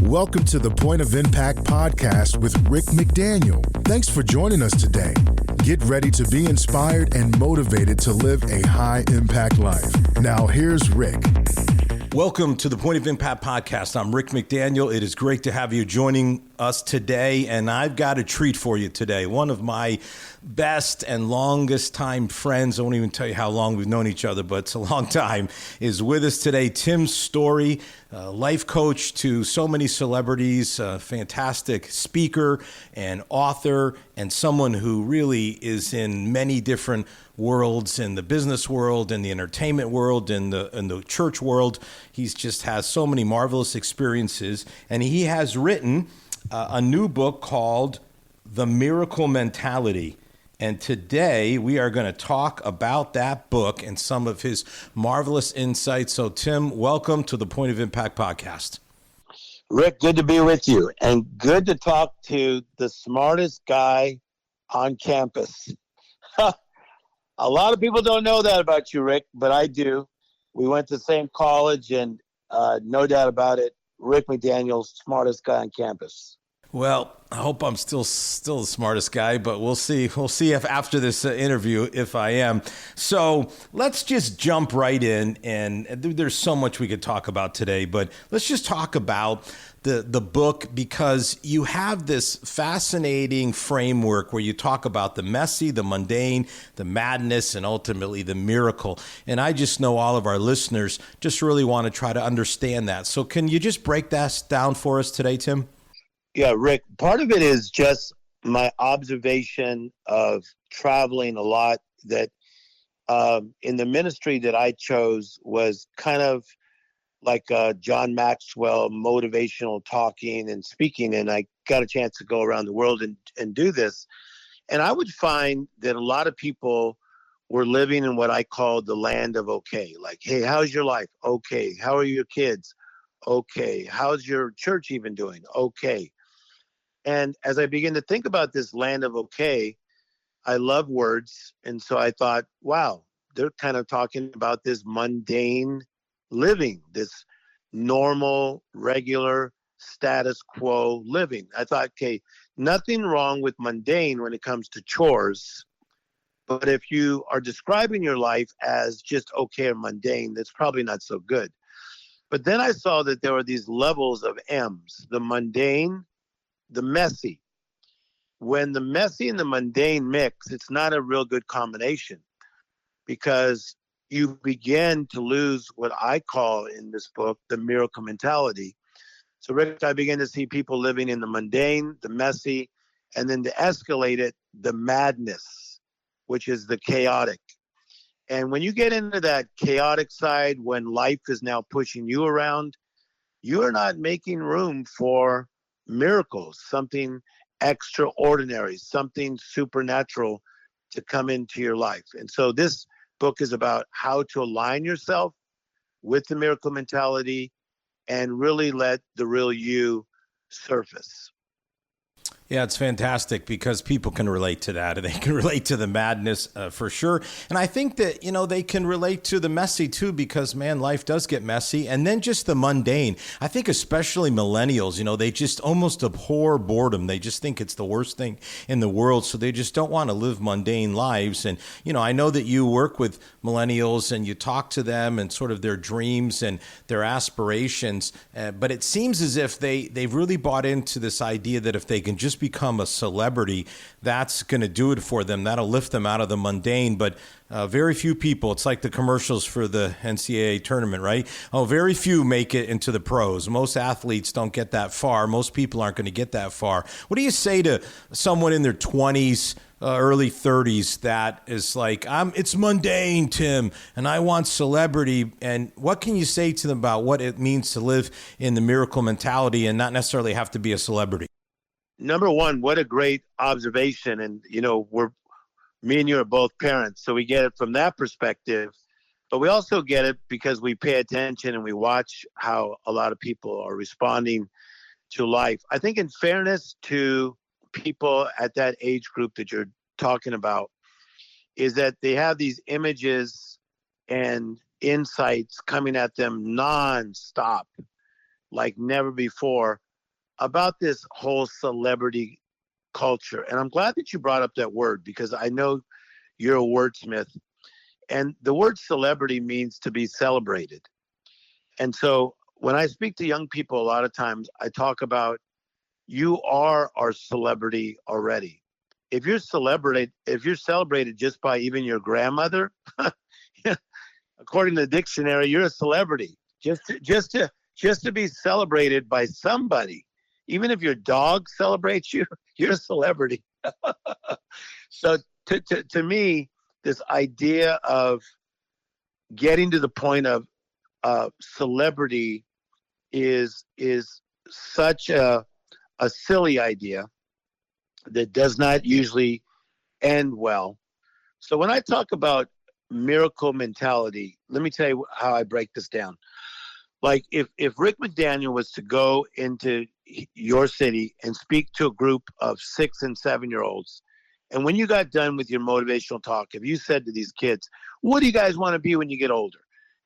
Welcome to the Point of Impact podcast with Rick McDaniel. Thanks for joining us today. Get ready to be inspired and motivated to live a high-impact life. Now, here's Rick. Welcome to the Point of Impact podcast. I'm Rick McDaniel. It is great to have you joining us today, and I've got a treat for you today. One of my best and longest time friends, I won't even tell you how long we've known each other, but it's a long time, is with us today. Tim Storey, life coach to so many celebrities, a fantastic speaker and author, and someone who really is in many different worlds, in the business world, in the entertainment world, in the church world. He's just has so many marvelous experiences, and he has written a new book called The Miracle Mentality. And today we are going to talk about that book and some of his marvelous insights. So Tim, welcome to the Point of Impact podcast. Rick, good to be with you, and good to talk to the smartest guy on campus. A lot of people don't know that about you, Rick, but I do. We went to the same college, and no doubt about it, Rick McDaniel, smartest guy on campus. Well, I hope I'm still the smartest guy, but we'll see. We'll see if after this interview, if I am. So let's just jump right in. And there's so much we could talk about today, but let's just talk about the book, because you have this fascinating framework where you talk about the messy, the mundane, the madness, and ultimately the miracle. And I just know all of our listeners just really want to try to understand that. So can you just break that down for us today, Tim? Yeah, Rick, part of it is just my observation of traveling a lot, that in the ministry that I chose was kind of like John Maxwell, motivational talking and speaking. And I got a chance to go around the world and do this. And I would find that a lot of people were living in what I call the land of okay. Like, hey, how's your life? Okay. How are your kids? Okay. How's your church even doing? Okay. And as I began to think about this land of okay, I love words. And so I thought, wow, they're kind of talking about this mundane living, this normal, regular, status quo living. I thought, okay, nothing wrong with mundane when it comes to chores. But if you are describing your life as just okay or mundane, that's probably not so good. But then I saw that there were these levels of M's, the mundane, the messy. When the messy and the mundane mix, it's not a real good combination, because you begin to lose what I call in this book the miracle mentality. So, Rick, I began to see people living in the mundane, the messy, and then to escalate it, the madness, which is the chaotic. And when you get into that chaotic side, when life is now pushing you around, you are not making room for miracles, something extraordinary, something supernatural to come into your life. And so this book is about how to align yourself with the miracle mentality and really let the real you surface. Yeah, it's fantastic because people can relate to that. They can relate to the madness for sure. And I think that, they can relate to the messy too, because, man, life does get messy. And then just the mundane. I think especially millennials, they just almost abhor boredom. They just think it's the worst thing in the world. So they just don't want to live mundane lives. And, I know that you work with millennials and you talk to them and sort of their dreams and their aspirations. But it seems as if they've really bought into this idea that if they can just become a celebrity, that's going to do it for them. That'll lift them out of the mundane. But very few people, it's like the commercials for the NCAA tournament, right? Oh, very few make it into the pros. Most athletes don't get that far. Most people aren't going to get that far. What do you say to someone in their 20s, early 30s that is like, it's mundane, Tim, and I want celebrity? And what can you say to them about what it means to live in the miracle mentality and not necessarily have to be a celebrity? Number one, what a great observation. And, me and you are both parents, so we get it from that perspective. But we also get it because we pay attention and we watch how a lot of people are responding to life. I think in fairness to people at that age group that you're talking about, is that they have these images and insights coming at them nonstop, like never before, about this whole celebrity culture. And I'm glad that you brought up that word because I know you're a wordsmith. And the word celebrity means to be celebrated. And so when I speak to young people, a lot of times I talk about you are our celebrity already. If you're celebrated just by even your grandmother, according to the dictionary, you're a celebrity. Just to be celebrated by somebody, even if your dog celebrates you, you're a celebrity. So to me, this idea of getting to the point of celebrity is such a silly idea that does not usually end well. So when I talk about miracle mentality, let me tell you how I break this down. Like if Rick McDaniel was to go into your city and speak to a group of 6 and 7-year-olds, and when you got done with your motivational talk, if you said to these kids, what do you guys want to be when you get older?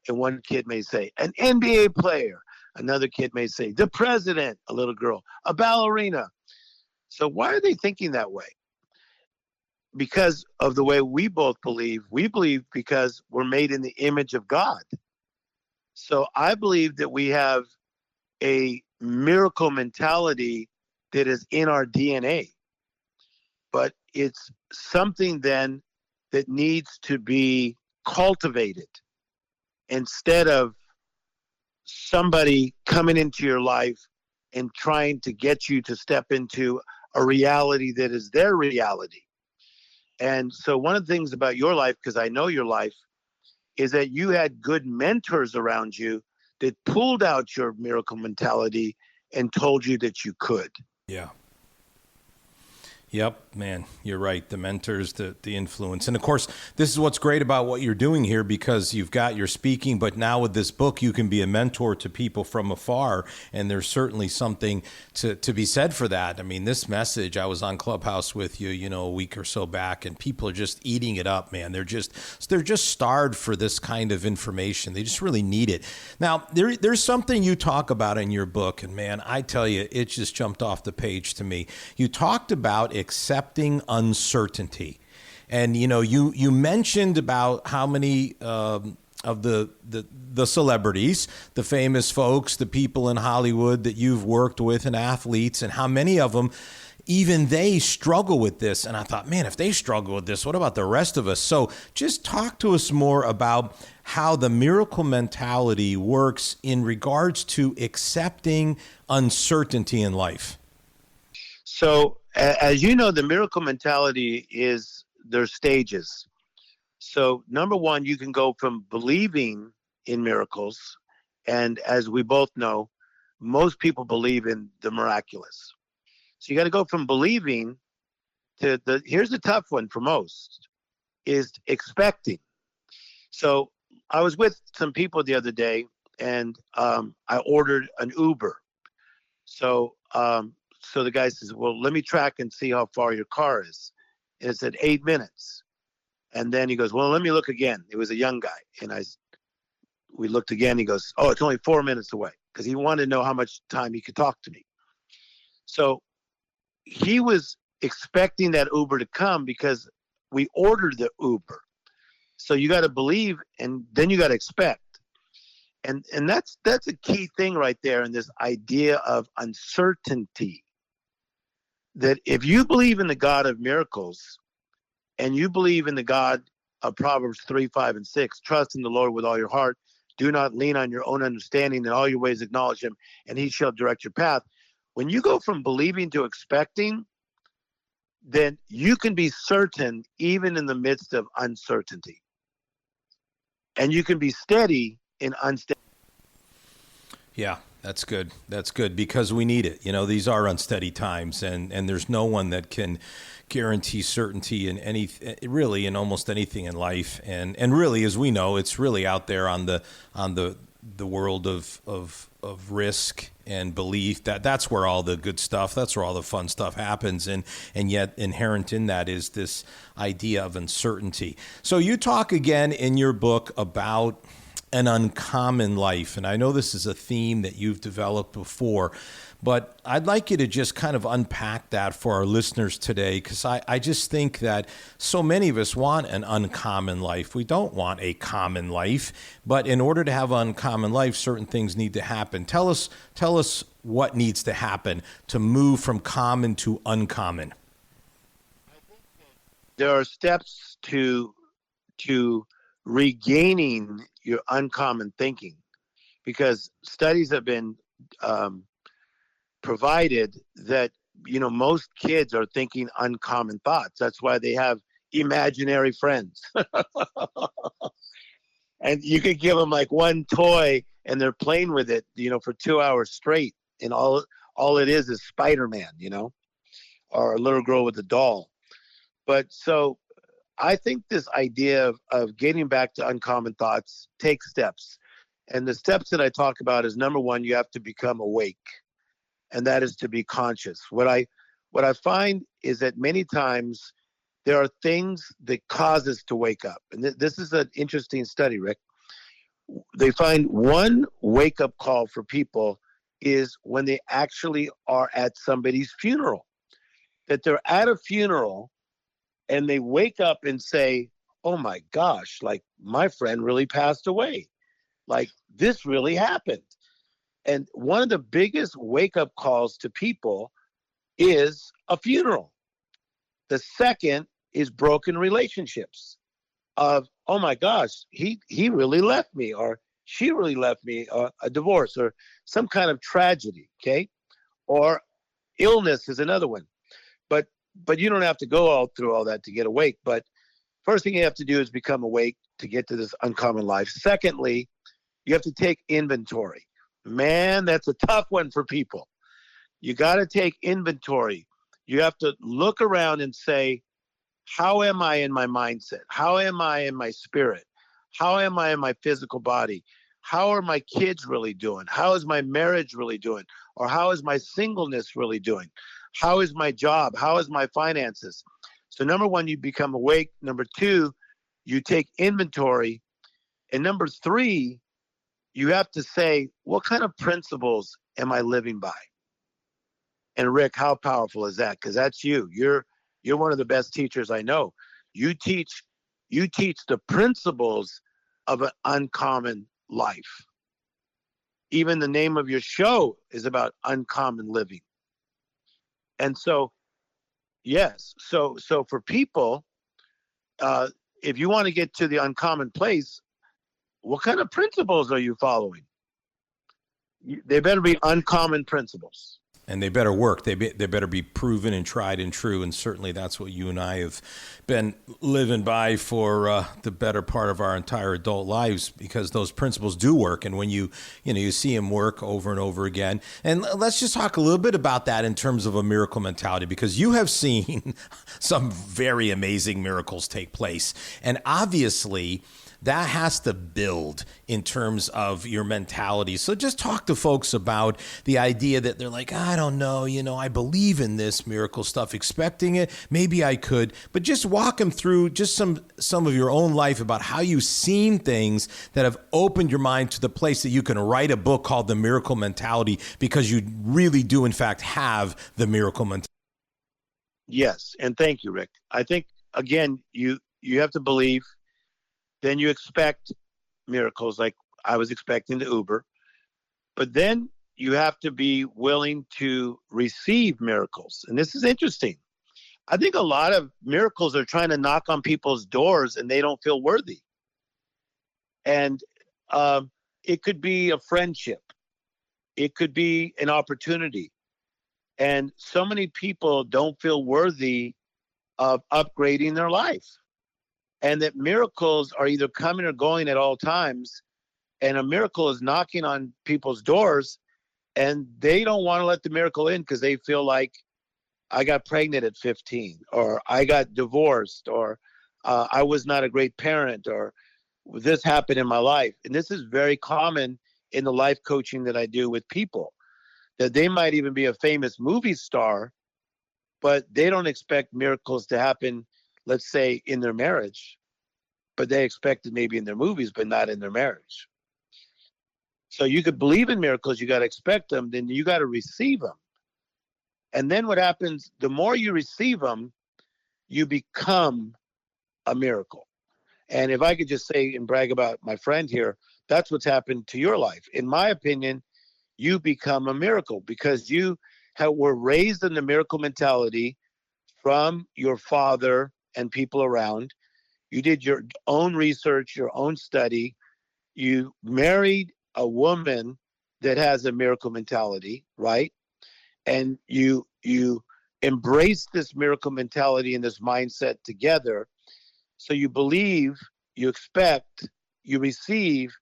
And one kid may say, an NBA player. Another kid may say, the president, a little girl, a ballerina. So why are they thinking that way? Because of the way we both believe. We believe because we're made in the image of God. So I believe that we have a miracle mentality that is in our DNA. But it's something then that needs to be cultivated instead of somebody coming into your life and trying to get you to step into a reality that is their reality. And so one of the things about your life, because I know your life, is that you had good mentors around you that pulled out your miracle mentality and told you that you could. Yeah. Yep, man, you're right. The mentors, the influence. And of course, this is what's great about what you're doing here, because you've got your speaking, but now with this book, you can be a mentor to people from afar. And there's certainly something to be said for that. I mean, this message, I was on Clubhouse with you, a week or so back, and people are just eating it up, man. They're just starved for this kind of information. They just really need it. Now, there's something you talk about in your book, and man, I tell you, it just jumped off the page to me. You talked about accepting uncertainty. And, you mentioned about how many of the celebrities, the famous folks, the people in Hollywood that you've worked with and athletes, and how many of them, even they struggle with this. And I thought, man, if they struggle with this, what about the rest of us? So just talk to us more about how the miracle mentality works in regards to accepting uncertainty in life. So as you know, the miracle mentality is there's stages. So number one, you can go from believing in miracles. And as we both know, most people believe in the miraculous. So you got to go from believing to here's the tough one for most, is expecting. So I was with some people the other day, and I ordered an Uber. So the guy says, well, let me track and see how far your car is. And it said 8 minutes. And then he goes, well, let me look again. It was a young guy. And we looked again. He goes, oh, it's only 4 minutes away, because he wanted to know how much time he could talk to me. So he was expecting that Uber to come because we ordered the Uber. So you got to believe, and then you got to expect. And that's a key thing right there in this idea of uncertainty. That if you believe in the God of miracles, and you believe in the God of Proverbs 3, 5, and 6, trust in the Lord with all your heart, do not lean on your own understanding, in all your ways acknowledge him, and he shall direct your path. When you go from believing to expecting, then you can be certain even in the midst of uncertainty. And you can be steady in unsteady. Yeah. That's good. That's good, because we need it. These are unsteady times, and there's no one that can guarantee certainty in almost anything in life. And really, as we know, it's really out there on the world of risk and belief. That's where all the good stuff, that's where all the fun stuff happens. And yet inherent in that is this idea of uncertainty. So you talk again in your book about an uncommon life. And I know this is a theme that you've developed before, But I'd like you to just kind of unpack that for our listeners today, because I just think that so many of us want an uncommon life. We don't want a common life, but in order to have an uncommon life, certain things need to happen. Tell us what needs to happen to move from common to uncommon. There are steps to regaining your uncommon thinking, because studies have been provided that most kids are thinking uncommon thoughts. That's why they have imaginary friends. And you could give them like one toy and they're playing with it for 2 hours straight, and all it is Spider-Man, or a little girl with a doll. But so I think this idea of getting back to uncommon thoughts takes steps. And the steps that I talk about is, number one, you have to become awake. And that is to be conscious. What I find is that many times there are things that cause us to wake up. And this is an interesting study, Rick. They find one wake-up call for people is when they actually are at somebody's funeral. That they're at a funeral and they wake up and say, oh my gosh, like my friend really passed away. Like this really happened. And one of the biggest wake-up calls to people is a funeral. The second is broken relationships of, oh my gosh, he really left me, or she really left me, or a divorce, or some kind of tragedy, okay? Or illness is another one. But you don't have to go through all that to get awake. But first thing you have to do is become awake to get to this uncommon life. Secondly, you have to take inventory. Man, that's a tough one for people. You got to take inventory. You have to look around and say, how am I in my mindset? How am I in my spirit? How am I in my physical body? How are my kids really doing? How is my marriage really doing? Or how is my singleness really doing? How is my job? How is my finances? So number one, you become awake. Number two, you take inventory. And number three, you have to say, what kind of principles am I living by? And Rick, how powerful is that? Because that's you. You're one of the best teachers I know. You teach the principles of an uncommon life. Even the name of your show is about uncommon living. And so, yes, so for people, if you want to get to the uncommon place, what kind of principles are you following? They better be uncommon principles. And they better work. They better be proven and tried and true. And certainly that's what you and I have been living by for the better part of our entire adult lives, because those principles do work. And when you see them work over and over again. And let's just talk a little bit about that in terms of a miracle mentality, because you have seen some very amazing miracles take place. And obviously, that has to build in terms of your mentality. So just talk to folks about the idea that they're like, I don't know, I believe in this miracle stuff, expecting it. Maybe I could, but just walk them through just some of your own life about how you've seen things that have opened your mind to the place that you can write a book called The Miracle Mentality, because you really do, in fact, have the miracle mentality. Yes. And thank you, Rick. I think, again, you have to believe. Then you expect miracles, like I was expecting the Uber. But then you have to be willing to receive miracles. And this is interesting. I think a lot of miracles are trying to knock on people's doors and they don't feel worthy. And it could be a friendship. It could be an opportunity. And so many people don't feel worthy of upgrading their life. And that miracles are either coming or going at all times. And a miracle is knocking on people's doors and they don't want to let the miracle in because they feel like, I got pregnant at 15, or I got divorced, or I was not a great parent, or this happened in my life. And this is very common in the life coaching that I do with people, that they might even be a famous movie star, but they don't expect miracles to happen, let's say, in their marriage, but they expect it maybe in their movies, but not in their marriage. So you could believe in miracles, you got to expect them, then you got to receive them. And then what happens, the more you receive them, you become a miracle. And if I could just say and brag about my friend here, that's what's happened to your life. In my opinion, you become a miracle because were raised in the miracle mentality from your father and people around. You did your own research, your own study. You married a woman that has a miracle mentality, right? And you embrace this miracle mentality and this mindset together. So you believe, you expect, you receive,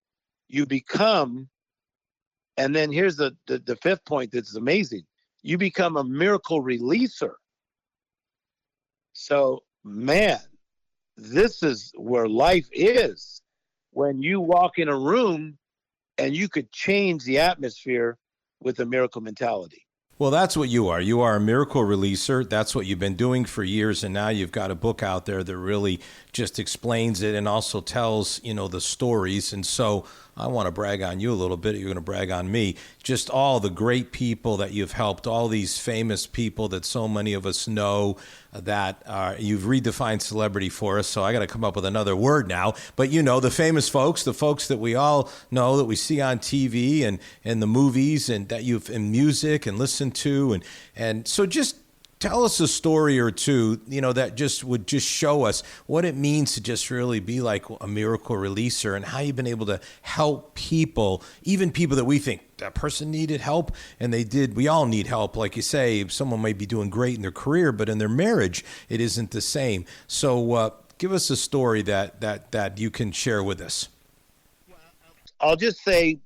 you become. And then here's the fifth point that's amazing. You become a miracle releaser. So, man, this is where life is. When you walk in a room and you could change the atmosphere with a miracle mentality. Well, that's what you are. You are a miracle releaser. That's what you've been doing for years, and now you've got a book out there that really just explains it and also tells, the stories. And so I want to brag on you a little bit. You're going to brag on me. Just all the great people that you've helped, all these famous people that so many of us know that you've redefined celebrity for us. So I got to come up with another word now. But the famous folks, the folks that we all know, that we see on TV and in the movies and that you've in music and listen to. And so just tell us a story or two, that just would just show us what it means to just really be like a miracle releaser and how you've been able to help people, even people that we think that person needed help and they did. We all need help. Like you say, someone might be doing great in their career, but in their marriage, it isn't the same. So give us a story that you can share with us. I'll just say,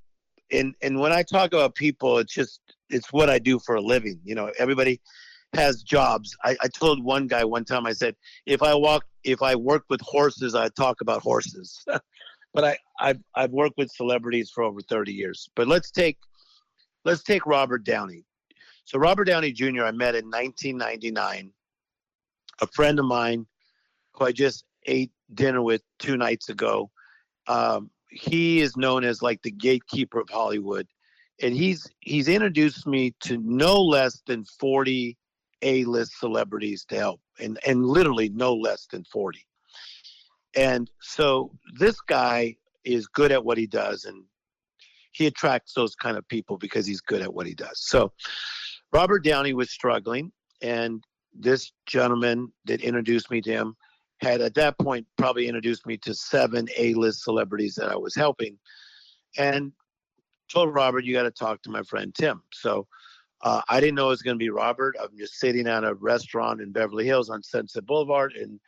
and when I talk about people, it's what I do for a living. Everybody has jobs. I told one guy one time, I said, if I worked with horses, I'd talk about horses. But I've worked with celebrities for over 30 years. But let's take Robert Downey. So Robert Downey Jr. I met in 1999. A friend of mine who I just ate dinner with 2 nights ago. He is known as like the gatekeeper of Hollywood. And he's introduced me to no less than 40 A-list celebrities to help, and literally no less than 40. And so this guy is good at what he does, and he attracts those kind of people because he's good at what he does. So Robert Downey was struggling, and this gentleman that introduced me to him had at that point probably introduced me to 7 A-list celebrities that I was helping, and told Robert, you got to talk to my friend Tim. So I didn't know it was going to be Robert. I'm just sitting at a restaurant in Beverly Hills on Sunset Boulevard, and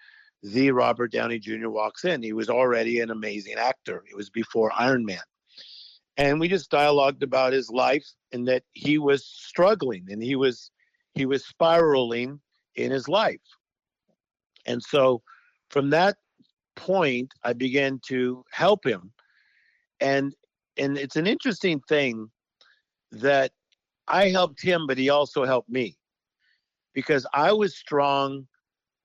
the Robert Downey Jr. walks in. He was already an amazing actor. It was before Iron Man. And we just dialogued about his life and that he was struggling and he was spiraling in his life. And so from that point, I began to help him. And it's an interesting thing that I helped him, but he also helped me because I was strong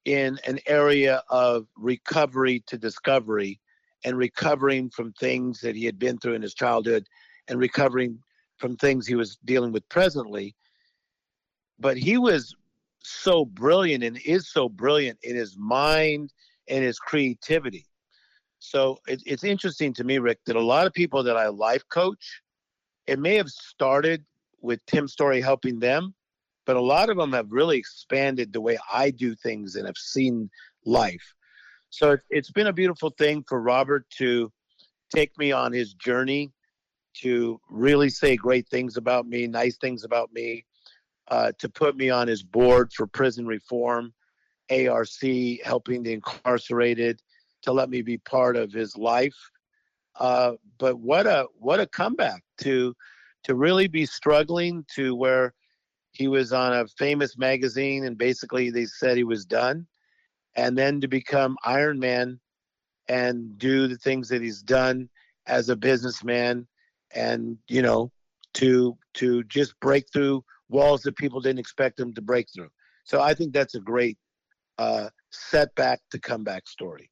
in an area of recovery to discovery and recovering from things that he had been through in his childhood and recovering from things he was dealing with presently. But he was so brilliant and is so brilliant in his mind and his creativity. So it's interesting to me, Rick, that a lot of people that I life coach, it may have started with Tim Storey helping them, but a lot of them have really expanded the way I do things and have seen life. So it's been a beautiful thing for Robert to take me on his journey, to really say great things about me, nice things about me, to put me on his board for prison reform, ARC, helping the incarcerated, to let me be part of his life. But what a comeback to really be struggling to where he was on a famous magazine and basically they said he was done. And then to become Iron Man and do the things that he's done as a businessman and, to just break through walls that people didn't expect him to break through. So I think that's a great setback to comeback story.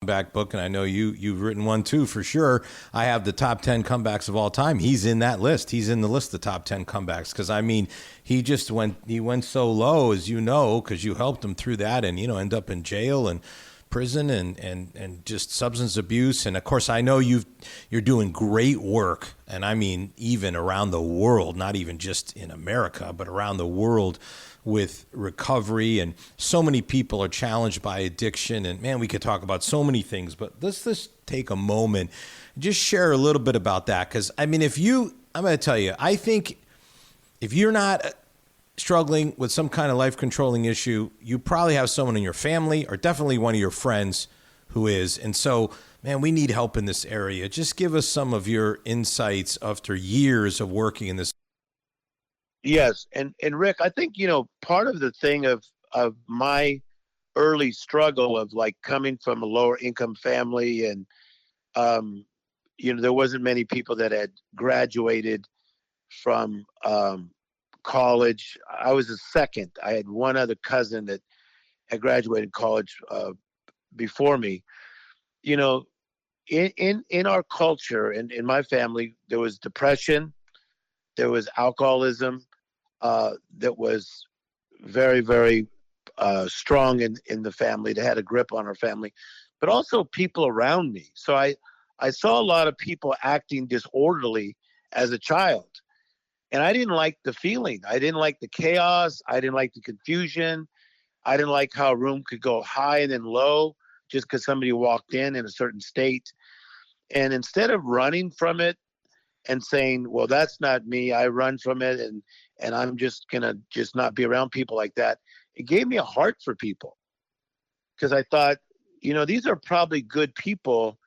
Comeback book, and I know you've written one too for sure. I have the top 10 comebacks of all time. He's in that list. He's in the list of top 10 comebacks because I mean he went so low, as you know, because you helped him through that, and end up in jail and prison and just substance abuse. And of course I know you're doing great work, and I mean even around the world, not even just in America but around the world, with recovery. And so many people are challenged by addiction, and man, we could talk about so many things, but let's just take a moment and just share a little bit about that. Because I mean, I'm going to tell you, I think if you're not struggling with some kind of life controlling issue, you probably have someone in your family or definitely one of your friends who is. And so, man, we need help in this area. Just give us some of your insights after years of working in this. Yes. And Rick, I think, part of the thing of my early struggle of like coming from a lower income family, and, there wasn't many people that had graduated from college. I was the second. I had one other cousin that had graduated college before me. In our culture and in my family, there was depression, there was alcoholism, that was very, very strong in the family. That had a grip on our family, but also people around me. So I saw a lot of people acting disorderly as a child, and I didn't like the feeling. I didn't like the chaos. I didn't like the confusion. I didn't like how a room could go high and then low just because somebody walked in a certain state. And instead of running from it and saying, well, that's not me, I run from it, and I'm just going to just not be around people like that. It gave me a heart for people, because I thought, these are probably good people,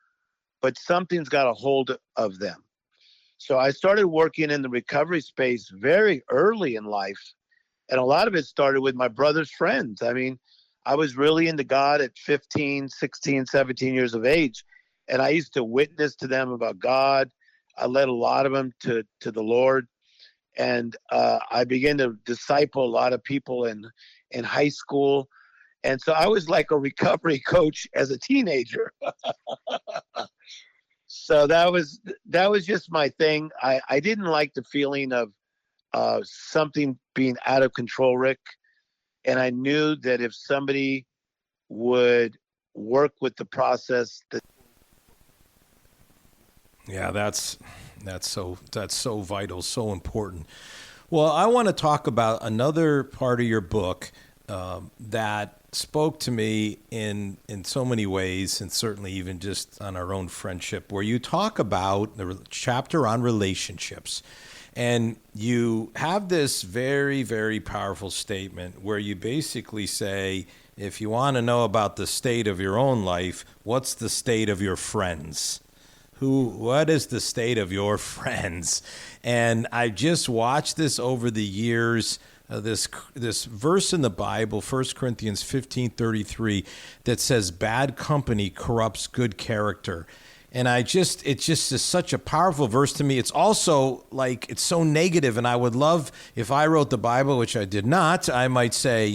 but something's got a hold of them. So I started working in the recovery space very early in life. And a lot of it started with my brother's friends. I mean, I was really into God at 15, 16, 17 years of age. And I used to witness to them about God. I led a lot of them to the Lord. And I began to disciple a lot of people in high school. And so I was like a recovery coach as a teenager. So that was just my thing. I didn't like the feeling of something being out of control, Rick. And I knew that if somebody would work with the process that. Yeah, that's so vital, so important. Well, I want to talk about another part of your book that spoke to me in so many ways, and certainly even just on our own friendship, where you talk about the chapter on relationships. And you have this very, very powerful statement where you basically say, if you want to know about the state of your own life, what's the state of your friends? What is the state of your friends? And I just watched this over the years, this verse in the Bible, 1 Corinthians 15:33, that says, bad company corrupts good character. And it's just such a powerful verse to me. It's also like, it's so negative. And I would love, if I wrote the Bible, which I did not, I might say,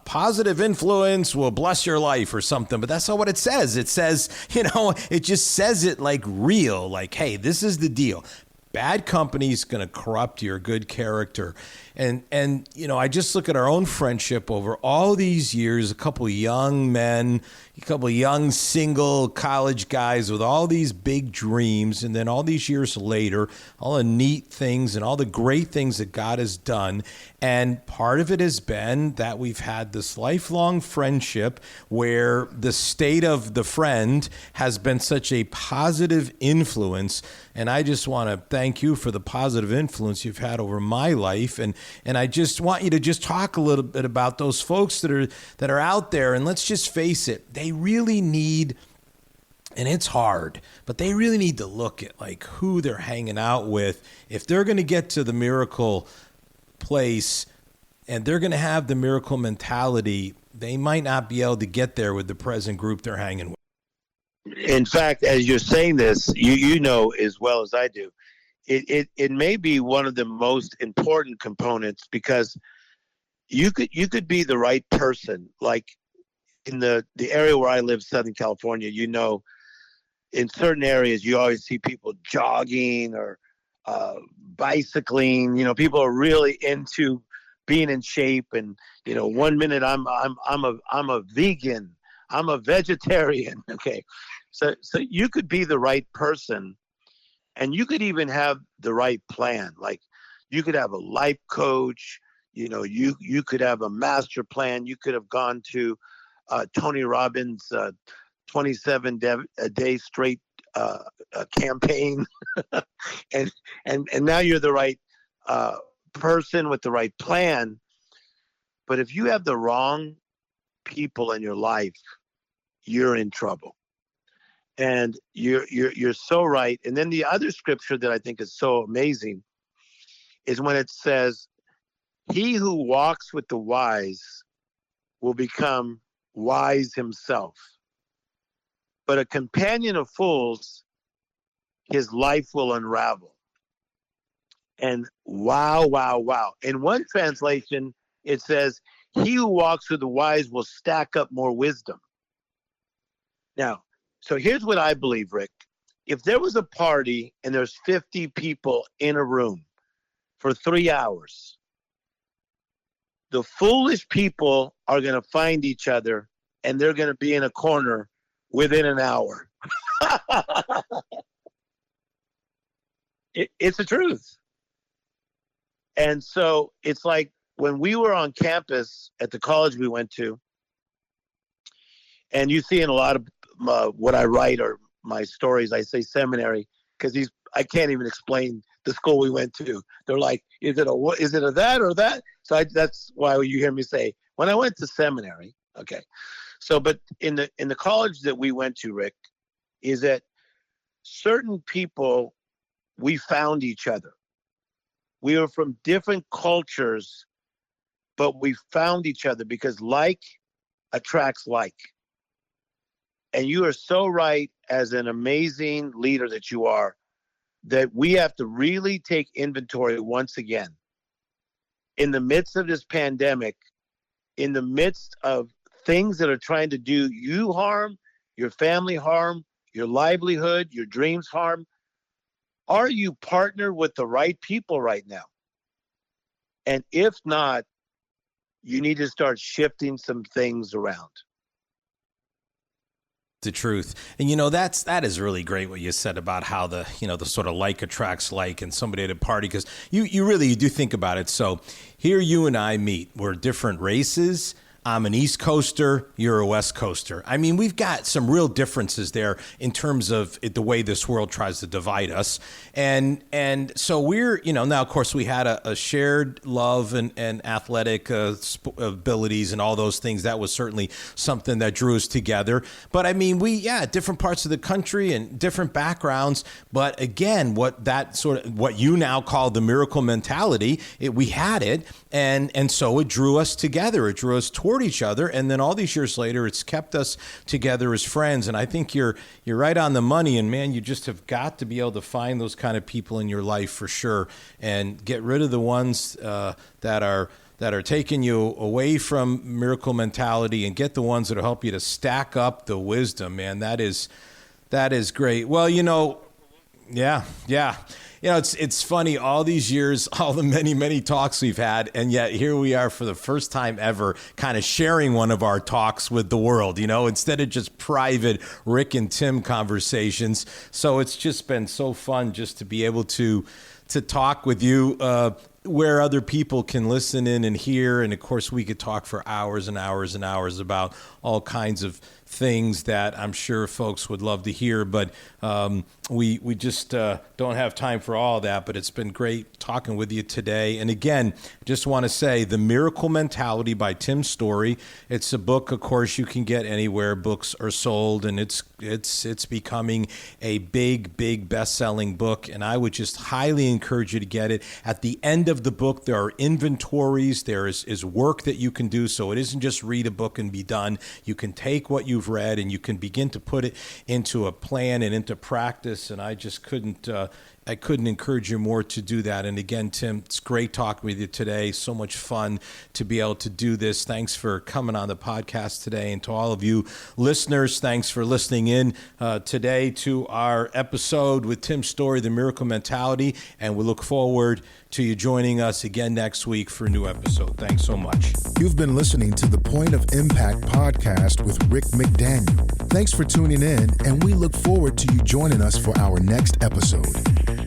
positive influence will bless your life or something. But that's not what it says. It says, it just says it like real, like, hey, this is the deal. Bad company is going to corrupt your good character. And I just look at our own friendship over all these years, a couple of young men, a couple of young single college guys with all these big dreams. And then all these years later, all the neat things and all the great things that God has done. And part of it has been that we've had this lifelong friendship where the state of the friend has been such a positive influence. And I just want to thank you for the positive influence you've had over my life. And I just want you to just talk a little bit about those folks that are out there. And let's just face it, they really need, and it's hard, but they really need to look at like who they're hanging out with. If they're going to get to the miracle place and they're going to have the miracle mentality, they might not be able to get there with the present group they're hanging with. In fact, as you're saying this, you know as well as I do, it may be one of the most important components, because you could be the right person. Like in the area where I live, Southern California, in certain areas, you always see people jogging or bicycling. People are really into being in shape. And 1 minute I'm a vegan, I'm a vegetarian. Okay, so you could be the right person, and you could even have the right plan. Like you could have a life coach. You could have a master plan. You could have gone to Tony Robbins' 27 day straight campaign, and now you're the right person with the right plan. But if you have the wrong people in your life, you're in trouble. And you're so right. And then the other scripture that I think is so amazing is when it says, "He who walks with the wise will become wise himself. But a companion of fools, his life will unravel." And wow, wow, wow. In one translation, it says, "He who walks with the wise will stack up more wisdom." Now, so here's what I believe, Rick. If there was a party and there's 50 people in a room for 3 hours, the foolish people are going to find each other and they're going to be in a corner within an hour. It's the truth. And so it's like when we were on campus at the college we went to, and you see in a lot of what I write or my stories, I say seminary, because I can't even explain the school we went to. They're like, is it a that or that? So that's why you hear me say, when I went to seminary, okay. So, but in the college that we went to, Rick, is that certain people, we found each other. We were from different cultures, but we found each other because like attracts like. And you are so right, as an amazing leader that you are, that we have to really take inventory once again. In the midst of this pandemic, in the midst of things that are trying to do you harm, your family harm, your livelihood, your dreams harm, are you partnered with the right people right now? And if not, you need to start shifting some things around. The truth. And that is really great what you said about how the sort of like attracts like, and somebody at a party, because you really do think about it. So here you and I meet. We're different races. I'm an East Coaster, you're a West Coaster. I mean, we've got some real differences there in terms of the way this world tries to divide us. And so we're, now, of course, we had a shared love and athletic abilities and all those things. That was certainly something that drew us together. But I mean, different parts of the country and different backgrounds. But again, what you now call the miracle mentality, we had it. And so it drew us together. It drew us toward each other. And then all these years later, it's kept us together as friends. And I think you're right on the money. And man, you just have got to be able to find those kind of people in your life for sure, and get rid of the ones that are taking you away from miracle mentality, and get the ones that will help you to stack up the wisdom. Man, that is great. Well, yeah. It's funny, all these years, all the many, many talks we've had, and yet here we are for the first time ever kind of sharing one of our talks with the world, instead of just private Rick and Tim conversations. So it's just been so fun just to be able to talk with you where other people can listen in and hear. And of course, we could talk for hours and hours and hours about all kinds of things that I'm sure folks would love to hear, but we just don't have time for all of that. But it's been great talking with you today. And again, just want to say The Miracle Mentality by Tim Storey. It's a book, of course, you can get anywhere books are sold, and it's becoming a big best-selling book. And I would just highly encourage you to get it. At the end of the book, there are inventories. There is work that you can do. So it isn't just read a book and be done. You can take what you've read and you can begin to put it into a plan and into practice. And I just couldn't I couldn't encourage you more to do that. And again, Tim, it's great talking with you today. So much fun to be able to do this. Thanks for coming on the podcast today. And to all of you listeners, thanks for listening in today to our episode with Tim Storey, The Miracle Mentality. And we look forward to you joining us again next week for a new episode. Thanks so much. You've been listening to the Point of Impact podcast with Rick McDaniel. Thanks for tuning in, and we look forward to you joining us for our next episode.